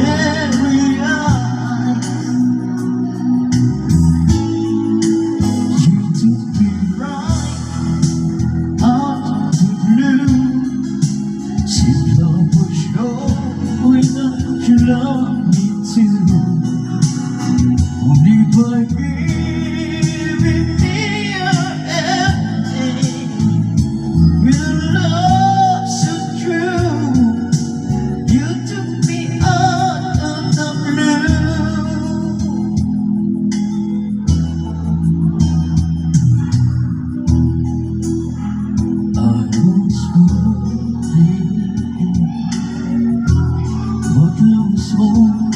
eyes. You took me right out of the blue. Said love was showing up, you love me too. Only by giving me your everything, with a love so true. You took me out of the blue. I was hoping what love was for.